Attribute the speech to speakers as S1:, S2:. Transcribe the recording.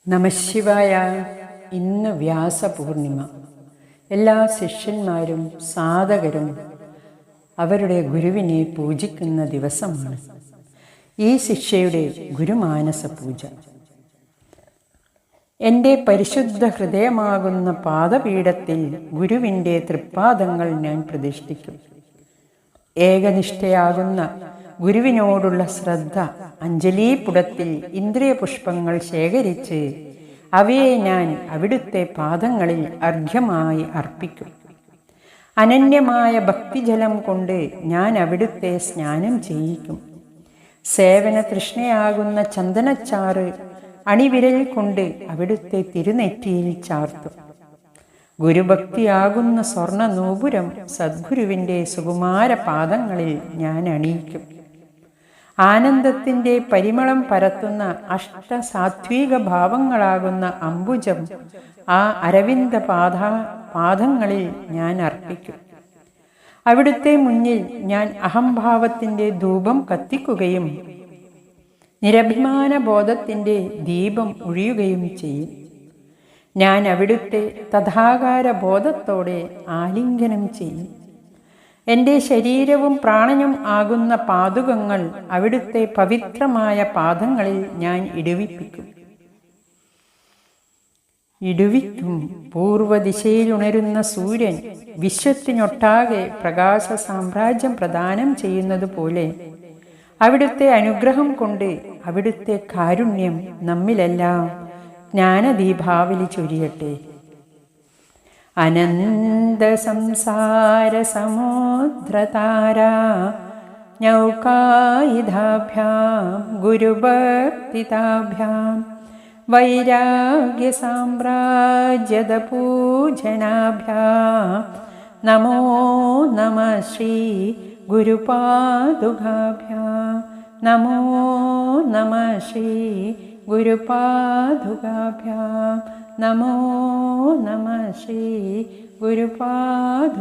S1: നമഃശിവായ. ഇന്ന് വ്യാസപൂർണിമ. എല്ലാ ശിഷ്യന്മാരും സാധകരും അവരുടെ ഗുരുവിനെ പൂജിക്കുന്ന ദിവസമാണ് ഈ ശിഷ്യയുടെ ഗുരുമാനസ പൂജ. എൻ്റെ പരിശുദ്ധ ഹൃദയമാകുന്ന പാദപീഠത്തിൽ ഗുരുവിൻ്റെ തൃപ്പാദങ്ങൾ ഞാൻ പ്രതിഷ്ഠിക്കും. ഏകനിഷ്ഠയാകുന്ന ഗുരുവിനോടുള്ള ശ്രദ്ധ അഞ്ജലീപുടത്തിൽ ഇന്ദ്രിയ പുഷ്പങ്ങൾ ശേഖരിച്ച് അവയെ ഞാൻ അവിടുത്തെ പാദങ്ങളിൽ അർഘ്യമായി അർപ്പിക്കും. അനന്യമായ ഭക്തിജലം കൊണ്ട് ഞാൻ അവിടുത്തെ സ്നാനം ചെയ്യിക്കും. സേവന തൃഷ്ണയാകുന്ന ചന്ദനച്ചാറ് അണിവിരൽ കൊണ്ട് അവിടുത്തെ തിരുനെറ്റിയിൽ ചാർത്തും. ഗുരുഭക്തിയാകുന്ന സ്വർണ്ണ നൂപുരം സദ്ഗുരുവിൻ്റെ സുകുമാര പാദങ്ങളിൽ ഞാൻ അണിയിക്കും. ആനന്ദത്തിൻ്റെ പരിമളം പരത്തുന്ന അഷ്ടസാത്വിക ഭാവങ്ങളാകുന്ന അംബുജം ആ അരവിന്ദ പാദങ്ങളിൽ ഞാൻ അർപ്പിക്കും. അവിടുത്തെ മുന്നിൽ ഞാൻ അഹംഭാവത്തിൻ്റെ ധൂപം കത്തിക്കുകയും നിരഭിമാന ബോധത്തിൻ്റെ ദീപം ഒഴിയുകയും ചെയ്യും. ഞാൻ അവിടുത്തെ തഥാകാര ബോധത്തോടെ ആലിംഗനം ചെയ്യും. എൻ്റെ ശരീരവും പ്രാണനും ആകുന്ന പാദുകങ്ങൾ അവിടുത്തെ പവിത്രമായ പാദങ്ങളിൽ ഞാൻ ഇടുവിക്കും. പൂർവ്വദിശയിലുണരുന്ന സൂര്യൻ വിശ്വത്തിനൊട്ടാകെ പ്രകാശ സാമ്രാജ്യം പ്രദാനം ചെയ്യുന്നത് പോലെ അവിടുത്തെ അനുഗ്രഹം കൊണ്ട് അവിടുത്തെ കാരുണ്യം നമ്മിലെല്ലാം ജ്ഞാനദീപാവലി ചൊരിയട്ടെ. അനന്ത സംസാര സമുദ്രതാരാ നൗകായുധാഭ്യാം ഗുരുഭക്തിതാഭ്യാം വൈരാഗ്യ സാമ്രാജ്യദ പൂജനാഭ്യാം നമോ നമഃ ശ്രീ ഗുരുപാദുകാഭ്യാം നമോ നമഃ ശ്രീ ഗുരുപാദുകാഭ്യാം നമോ നമഃ ശ്രീ ഗുരുപാദുകാഭ്യാം.